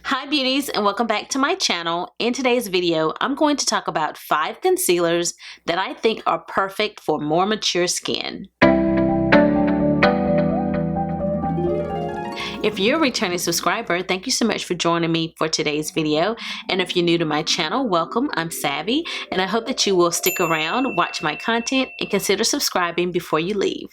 Hi beauties, and welcome back to my channel. In today's video, I'm going to talk about 5 concealers that I think are perfect for more mature skin. If you're a returning subscriber, thank you so much for joining me for today's video. And if you're new to my channel, welcome. I'm Savvy, and I hope that you will stick around, watch my content, and consider subscribing before you leave.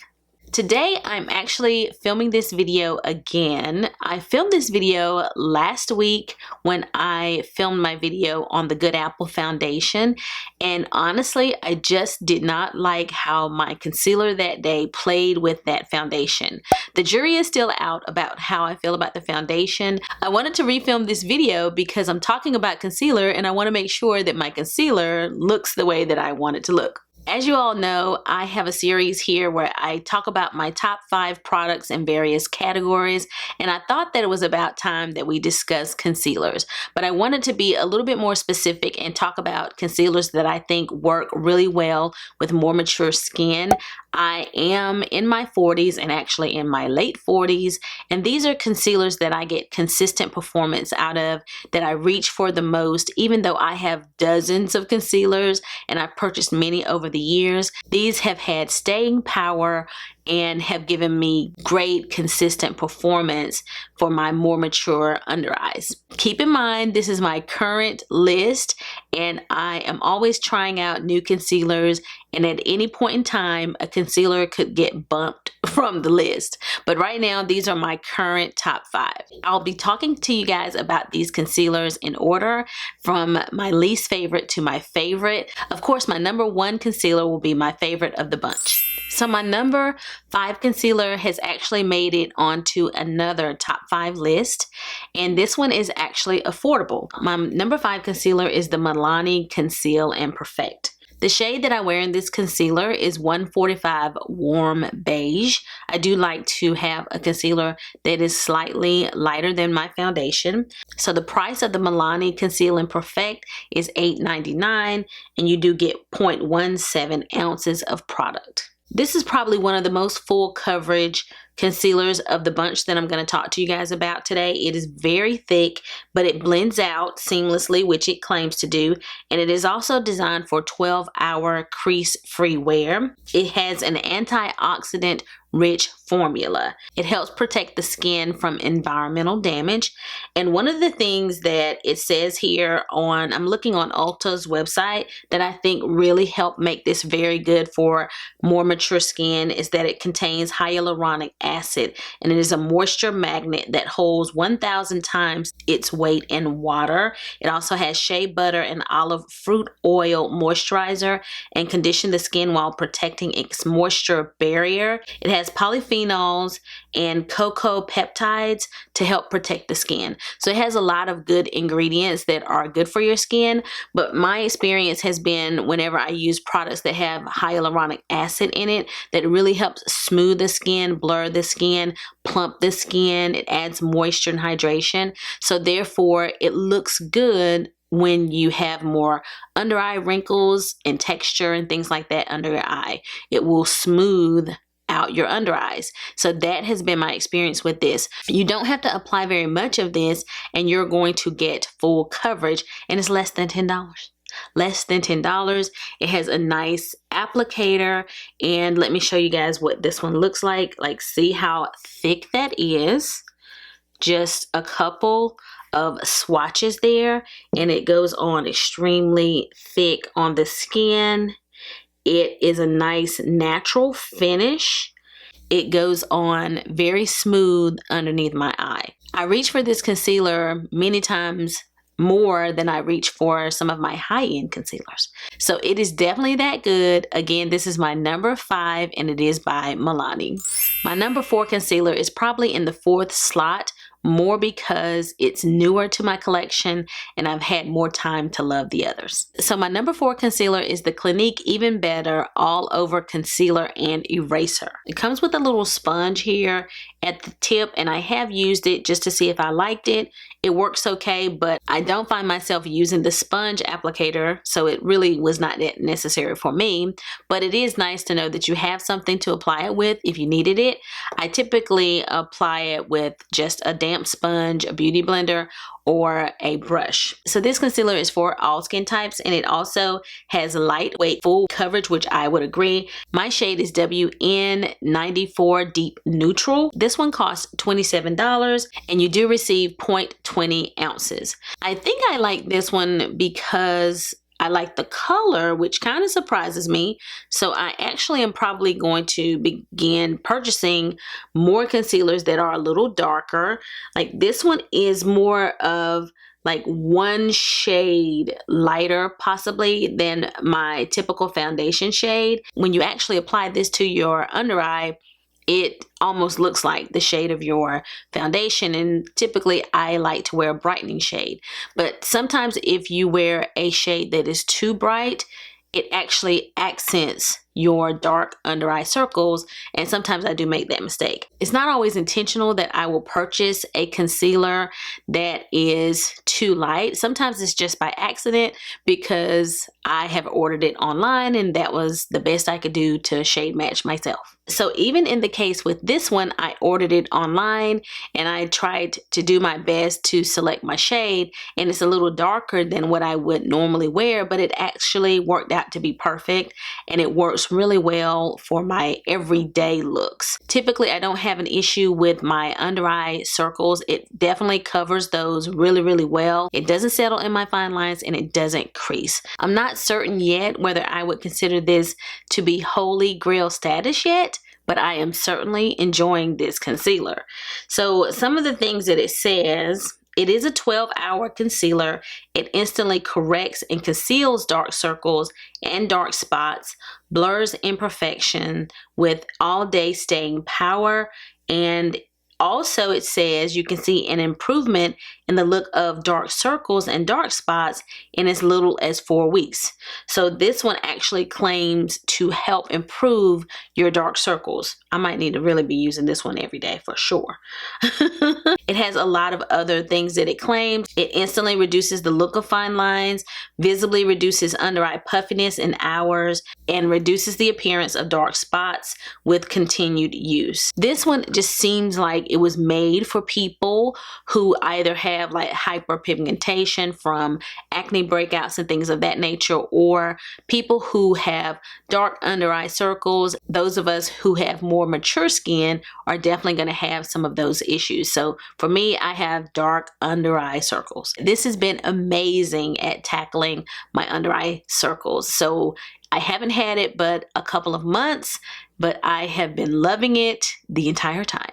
Today, I'm actually filming this video again. I filmed this video last week when I filmed my video on the Good Apple foundation, and honestly, I just did not like how my concealer that day played with that foundation. The jury is still out about how I feel about the foundation. I wanted to refilm this video because I'm talking about concealer and I want to make sure that my concealer looks the way that I want it to look. As you all know, I have a series here where I talk about my top 5 products in various categories, and I thought that it was about time that we discuss concealers. But I wanted to be a little bit more specific and talk about concealers that I think work really well with more mature skin. I am in my 40s and actually in my late 40s, and these are concealers that I get consistent performance out of, that I reach for the most, even though I have dozens of concealers and I've purchased many over the years. These have had staying power and have given me great consistent performance for my more mature under eyes. Keep in mind, this is my current list and I am always trying out new concealers, and at any point in time a concealer could get bumped from the list. But right now these are my current top 5. I'll be talking to you guys about these concealers in order from my least favorite to my favorite. Of course, my number 1 concealer will be my favorite of the bunch. So my number 5 concealer has actually made it onto another top 5 list, and this one is actually affordable. My number 5 concealer is the Milani Conceal and Perfect. The shade that I wear in this concealer is 145 Warm Beige. I do like to have a concealer that is slightly lighter than my foundation. So the price of the Milani Conceal and Perfect is $8.99, and you do get 0.17 ounces of product. This is probably one of the most full coverage concealers of the bunch that I'm going to talk to you guys about today. It is very thick, but it blends out seamlessly, which it claims to do. And it is also designed for 12-hour crease-free wear. It has an antioxidant rich formula. It helps protect the skin from environmental damage. And one of the things that it says here on, I'm looking on Ulta's website, that I think really help make this very good for more mature skin is that it contains hyaluronic acid, and it is a moisture magnet that holds 1,000 times its weight in water. It also has shea butter and olive fruit oil moisturizer and condition the skin while protecting its moisture barrier. It has polyphenols and cocoa peptides to help protect the skin. So it has a lot of good ingredients that are good for your skin, but my experience has been whenever I use products that have hyaluronic acid in it, that it really helps smooth the skin, blur the skin, plump the skin. It adds moisture and hydration. So therefore it looks good when you have more under eye wrinkles and texture and things like that under your eye. It will smooth out your under eyes. So that has been my experience with this. You don't have to apply very much of this and you're going to get full coverage, and it's less than $10. Less than $10. It has a nice applicator, and let me show you guys what this one looks like. Like, see how thick that is? Just a couple of swatches there and it goes on extremely thick on the skin. It is a nice natural finish. It goes on very smooth underneath my eye. I reach for this concealer many times more than I reach for some of my high-end concealers. So it is definitely that good. Again, this is my number 5 and it is by Milani. My number 4 concealer is probably in the 4th slot, more because it's newer to my collection and I've had more time to love the others. So my number 4 concealer is the Clinique Even Better All Over Concealer and Eraser. It comes with a little sponge here at the tip, and I have used it just to see if I liked it. It works okay, but I don't find myself using the sponge applicator, so it really was not that necessary for me. But it is nice to know that you have something to apply it with if you needed it. I typically apply it with just a damp damp sponge, a beauty blender, or a brush. So this concealer is for all skin types, and it also has lightweight full coverage, which I would agree. My shade is WN94 Deep Neutral. This one costs $27, and you do receive 0.20 ounces. I think I like this one because I like the color, which kind of surprises me. So I actually am probably going to begin purchasing more concealers that are a little darker. Like this one is more of like one shade lighter possibly than my typical foundation shade. When you actually apply this to your under eye, it almost looks like the shade of your foundation, and typically I like to wear a brightening shade. But sometimes if you wear a shade that is too bright, it actually accents your dark under eye circles, and sometimes I do make that mistake. It's not always intentional that I will purchase a concealer that is too light. Sometimes it's just by accident because I have ordered it online and that was the best I could do to shade match myself. So even in the case with this one, I ordered it online and I tried to do my best to select my shade, and it's a little darker than what I would normally wear, but it actually worked out to be perfect, and it works really well for my everyday looks. Typically, I don't have an issue with my under eye circles. It definitely covers those really, really well. It doesn't settle in my fine lines and it doesn't crease. I'm not certain yet whether I would consider this to be holy grail status yet, but I am certainly enjoying this concealer. So some of the things that it says: it is a 12-hour concealer. It instantly corrects and conceals dark circles and dark spots, blurs imperfection with all-day staying power, and also it says you can see an improvement in the look of dark circles and dark spots in as little as 4 weeks. So this one actually claims to help improve your dark circles. I might need to really be using this one every day for sure. It has a lot of other things that it claims. It instantly reduces the look of fine lines, visibly reduces under eye puffiness in hours, and reduces the appearance of dark spots with continued use. This one just seems like it was made for people who either have like hyperpigmentation from acne breakouts and things of that nature, or people who have dark under eye circles. Those of us who have more mature skin are definitely going to have some of those issues. So for me, I have dark under eye circles. This has been amazing at tackling my under eye circles. So I haven't had it but a couple of months, but I have been loving it the entire time.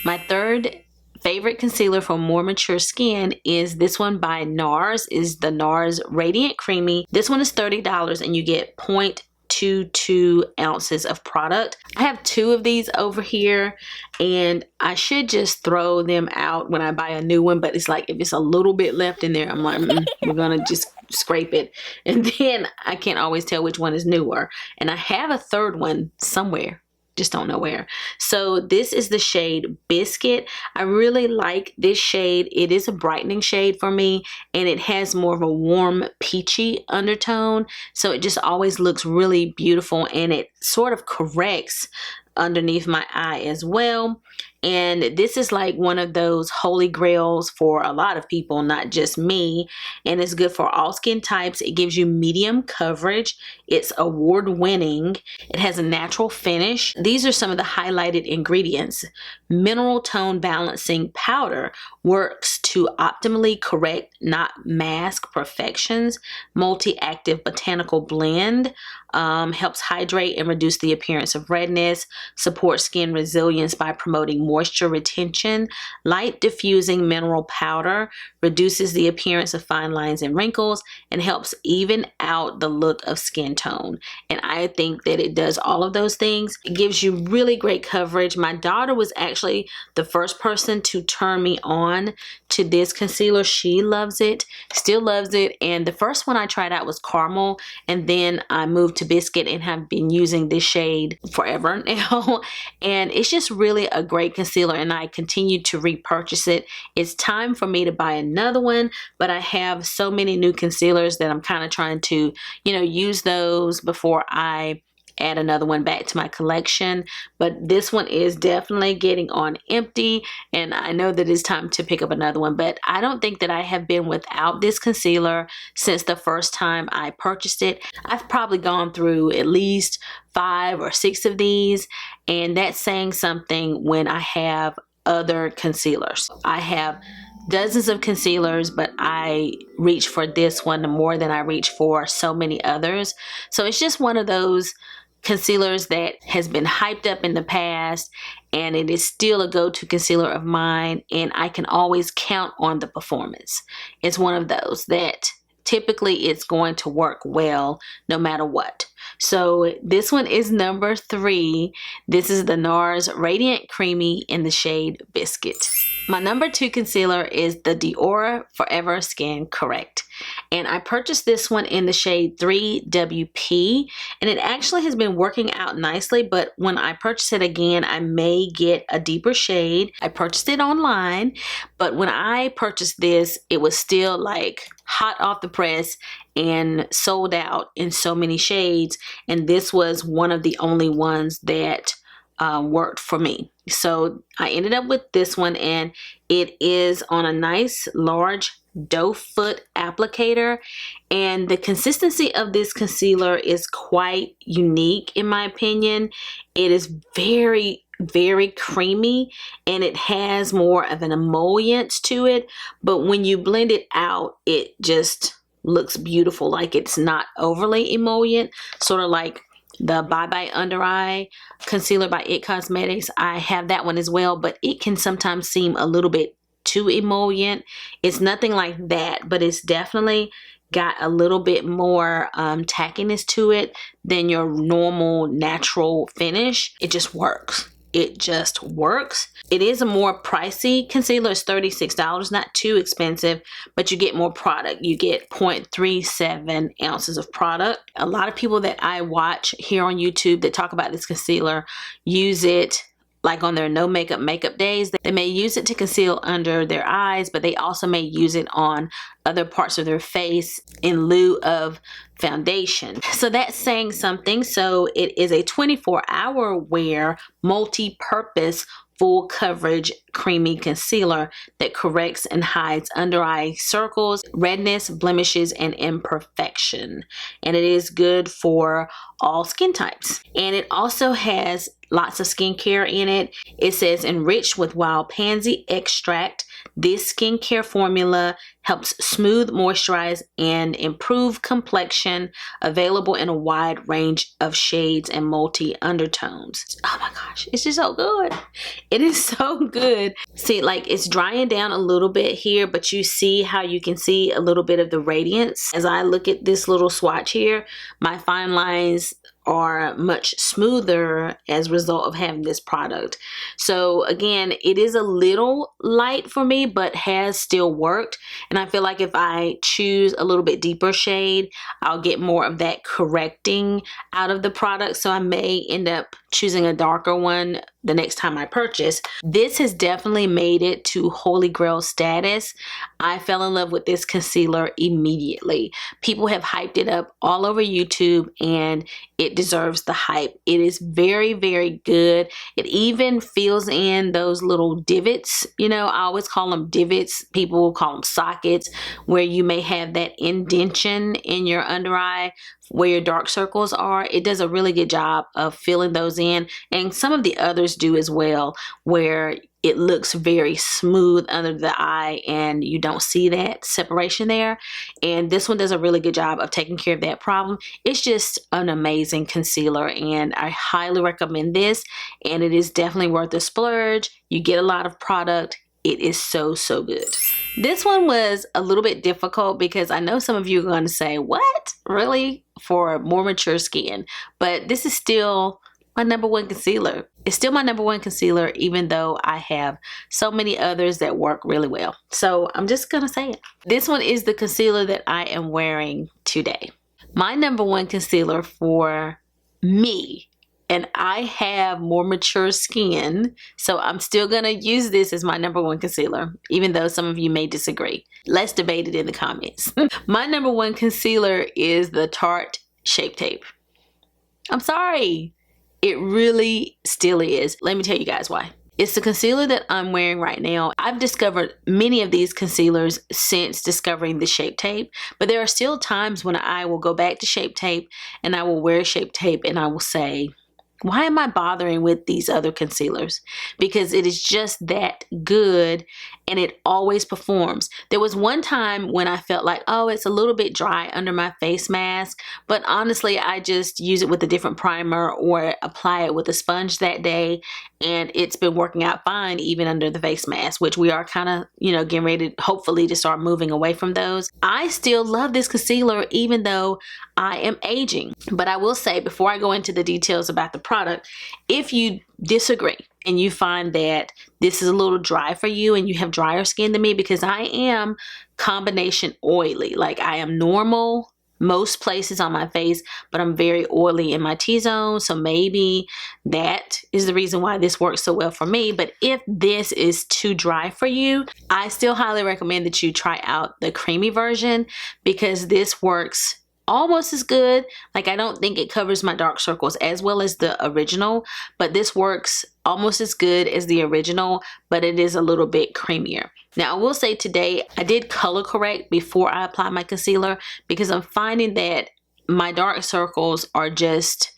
My third favorite concealer for more mature skin is this one by Nars. Is the Nars Radiant Creamy. This one is $30 and you get 0.22 ounces of product. I have 2 of these over here and I should just throw them out when I buy a new one, but it's like if it's a little bit left in there, I'm like, we're gonna just scrape it, and then I can't always tell which one is newer. And I have a third one somewhere, just don't know where. So this is the shade Biscuit. I really like this shade. It is a brightening shade for me, and it has more of a warm peachy undertone, so it just always looks really beautiful, and it sort of corrects underneath my eye as well. And this is like one of those holy grails for a lot of people, not just me. And it's good for all skin types. It gives you medium coverage. It's award winning. It has a natural finish. These are some of the highlighted ingredients. Mineral tone balancing powder works to optimally correct, not mask, perfections. Multi-active botanical blend helps hydrate and reduce the appearance of redness. Supports skin resilience by promoting moisture retention. Light diffusing mineral powder reduces the appearance of fine lines and wrinkles and helps even out the look of skin tone. And I think that it does all of those things. It gives you really great coverage. My daughter was actually the first person to turn me on to this concealer. She loves it, still loves it. And the first one I tried out was Caramel, and then I moved to Biscuit and have been using this shade forever now. And it's just really a great concealer, and I continue to repurchase it. It's time for me to buy another one, but I have so many new concealers that I'm kind of trying to, use those before I add another one back to my collection, but this one is definitely getting on empty, and I know that it's time to pick up another one. But I don't think that I have been without this concealer since the first time I purchased it. I've probably gone through at least 5 or 6 of these, and that's saying something when I have other concealers. I have dozens of concealers, but I reach for this one more than I reach for so many others. So it's just one of those concealers that has been hyped up in the past, and it is still a go-to concealer of mine, and I can always count on the performance. It's one of those that typically it's going to work well no matter what. So this one is number 3. This is the Nars Radiant Creamy in the shade Biscuit. My number 2 concealer is the Dior Forever Skin Correct. And I purchased this one in the shade 3WP, and it actually has been working out nicely, but when I purchase it again, I may get a deeper shade. I purchased it online, but when I purchased this, it was still like hot off the press and sold out in so many shades, and this was one of the only ones that worked for me. So I ended up with this one, and it is on a nice large doe foot applicator, and the consistency of this concealer is quite unique in my opinion. It is very creamy, and it has more of an emollient to it, but when you blend it out, it just looks beautiful. Like, it's not overly emollient, sort of like the Bye Bye Under Eye concealer by It Cosmetics. I have that one as well, but it can sometimes seem a little bit too emollient. It's nothing like that, but it's definitely got a little bit more tackiness to it than your normal natural finish. It just works. It just works. It is a more pricey concealer. It's $36, not too expensive, but you get more product. You get 0.37 ounces of product. A lot of people that I watch here on YouTube that talk about this concealer use it like on their no makeup days. They may use it to conceal under their eyes, but they also may use it on other parts of their face in lieu of foundation. So that's saying something. So it is a 24-hour wear, multi-purpose, full coverage creamy concealer that corrects and hides under eye circles, redness, blemishes, and imperfection. And it is good for all skin types. And it also has lots of skincare in it. It says enriched with wild pansy extract. This skincare formula helps smooth, moisturize, and improve complexion. Available in a wide range of shades and multi undertones. Oh my gosh, it's just so good. It is so good. See, like, it's drying down a little bit here, but you see how you can see a little bit of the radiance. As I look at this little swatch here, my fine lines are much smoother as a result of having this product. So again, it is a little light for me, but has still worked. And I feel like if I choose a little bit deeper shade, I'll get more of that correcting out of the product. So I may end up choosing a darker one the next time I purchase. This has definitely made it to holy grail status. I fell in love with this concealer immediately. People have hyped it up all over YouTube, and it deserves the hype. It is very good. It even fills in those little divots. You know, I always call them divots. People call them sockets, where you may have that indentation in your under eye where your dark circles are. It does a really good job of filling those in, and some of the others do as well, where it looks very smooth under the eye and you don't see that separation there. And this one does a really good job of taking care of that problem. It's just an amazing concealer, and I highly recommend this, and it is definitely worth the splurge. You get a lot of product. It is so good. This one was a little bit difficult because I know some of you are going to say, what? Really? For more mature skin? But this is still my number one concealer. It's still my number one concealer, even though I have so many others that work really well. So I'm just going to say it. This one is the concealer that I am wearing today. My number one concealer for me, and I have more mature skin, so I'm still going to use this as my number one concealer, even though some of you may disagree. Let's debate it in the comments. My number one concealer is the Tarte Shape Tape. I'm sorry. It really still is. Let me tell you guys why. It's the concealer that I'm wearing right now. I've discovered many of these concealers since discovering the Shape Tape, but there are still times when I will go back to Shape Tape and I will wear Shape Tape and I will say, why am I bothering with these other concealers? Because it is just that good and it always performs. There was one time when I felt like, oh, it's a little bit dry under my face mask, but honestly, I just use it with a different primer or apply it with a sponge that day, and it's been working out fine even under the face mask, which we are kind of, getting ready to, hopefully, to start moving away from those. I still love this concealer even though I am aging. But I will say, before I go into the details about the product, if you disagree and you find that this is a little dry for you and you have drier skin than me, because I am combination oily, like I am normal most places on my face, but I'm very oily in my T-zone, so maybe that is the reason why this works so well for me. But if this is too dry for you, I still highly recommend that you try out the creamy version, because this works almost as good. Like, I don't think it covers my dark circles as well as the original, but this works almost as good as the original, but it is a little bit creamier. Now, I will say today I did color correct before I apply my concealer, because I'm finding that my dark circles are just,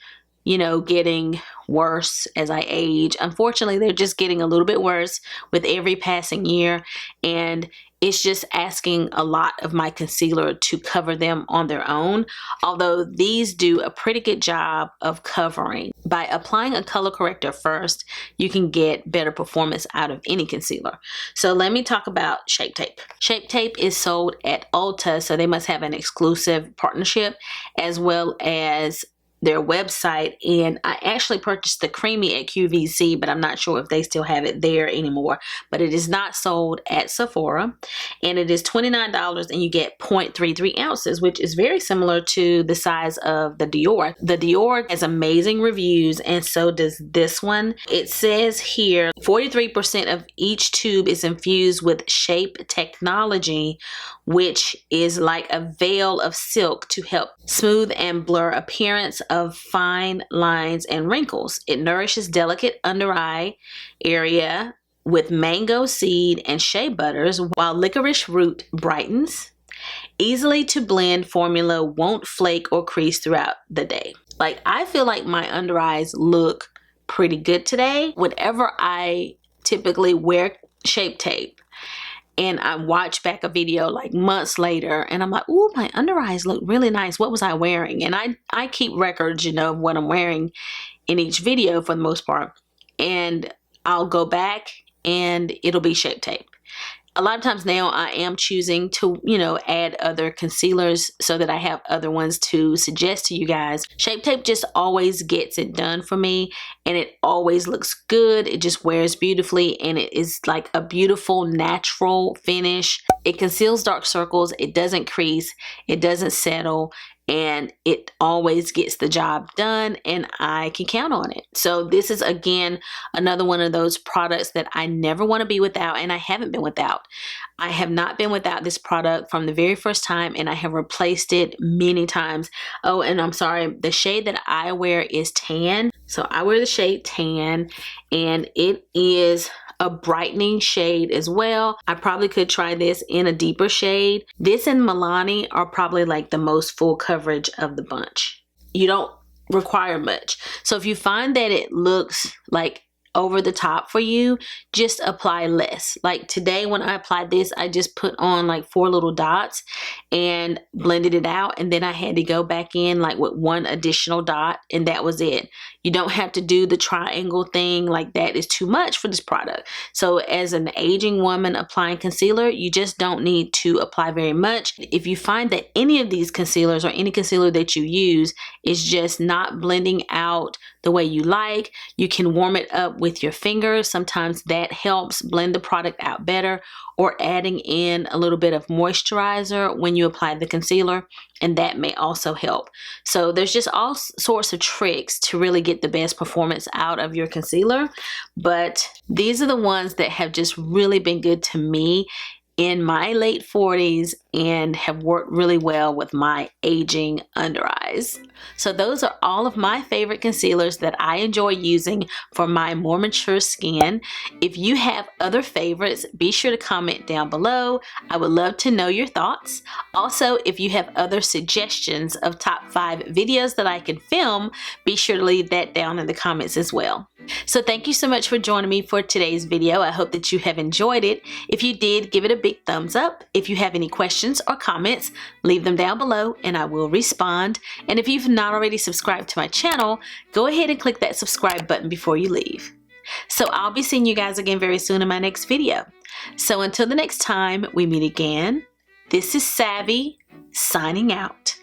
getting worse as I age. Unfortunately, they're just getting a little bit worse with every passing year, and it's just asking a lot of my concealer to cover them on their own, although these do a pretty good job of covering. By applying a color corrector first, you can get better performance out of any concealer. So let me talk about Shape Tape. Shape Tape is sold at Ulta, so they must have an exclusive partnership, as well as their website, and I actually purchased the creamy at QVC, but I'm not sure if they still have it there anymore. But it is not sold at Sephora, and it is $29, and you get 0.33 ounces, which is very similar to the size of the Dior. The Dior has amazing reviews, and so does this one. It says here 43% of each tube is infused with Shape technology, which is like a veil of silk to help smooth and blur appearance of fine lines and wrinkles. It nourishes delicate under eye area with mango seed and shea butters, while licorice root brightens. Easily to blend formula won't flake or crease throughout the day. Like, I feel like my under eyes look pretty good today. Whenever I typically wear Shape Tape and I watch back a video like months later and I'm like, ooh, my under eyes look really nice. What was I wearing? And I keep records, of what I'm wearing in each video for the most part. And I'll go back and it'll be Shape Tape. A lot of times now I am choosing to, add other concealers so that I have other ones to suggest to you guys. Shape Tape just always gets it done for me, and it always looks good. It just wears beautifully, and it is like a beautiful natural finish. It conceals dark circles. It doesn't crease. It doesn't settle. And it always gets the job done, and I can count on it. So this is, again, another one of those products that I never want to be without, and I haven't been without. I have not been without this product from the very first time, and I have replaced it many times. Oh, and I'm sorry, the shade that I wear is tan. So I wear the shade tan, and it is a brightening shade as well. I probably could try this in a deeper shade. This and Milani are probably like the most full coverage of the bunch. You don't require much. So if you find that it looks like over the top for you, just apply less. Like today when I applied this, I just put on like 4 little dots and blended it out, and then I had to go back in like with 1 additional dot, and that was it. You don't have to do the triangle thing. Like, that is too much for this product. So as an aging woman applying concealer, you just don't need to apply very much. If you find that any of these concealers or any concealer that you use is just not blending out the way you like, you can warm it up with your fingers. Sometimes that helps blend the product out better, or adding in a little bit of moisturizer when you apply the concealer, and that may also help. So there's just all sorts of tricks to really get the best performance out of your concealer, but these are the ones that have just really been good to me in my late 40s and have worked really well with my aging under eyes. So those are all of my favorite concealers that I enjoy using for my more mature skin. If you have other favorites, be sure to comment down below. I would love to know your thoughts. Also, if you have other suggestions of top 5 videos that I can film, be sure to leave that down in the comments as well. So thank you so much for joining me for today's video. I hope that you have enjoyed it. If you did, give it a big thumbs up. If you have any questions or comments, leave them down below and I will respond. And if you've not already subscribed to my channel, go ahead and click that subscribe button before you leave. So I'll be seeing you guys again very soon in my next video. So until the next time we meet again, this is Savvy signing out.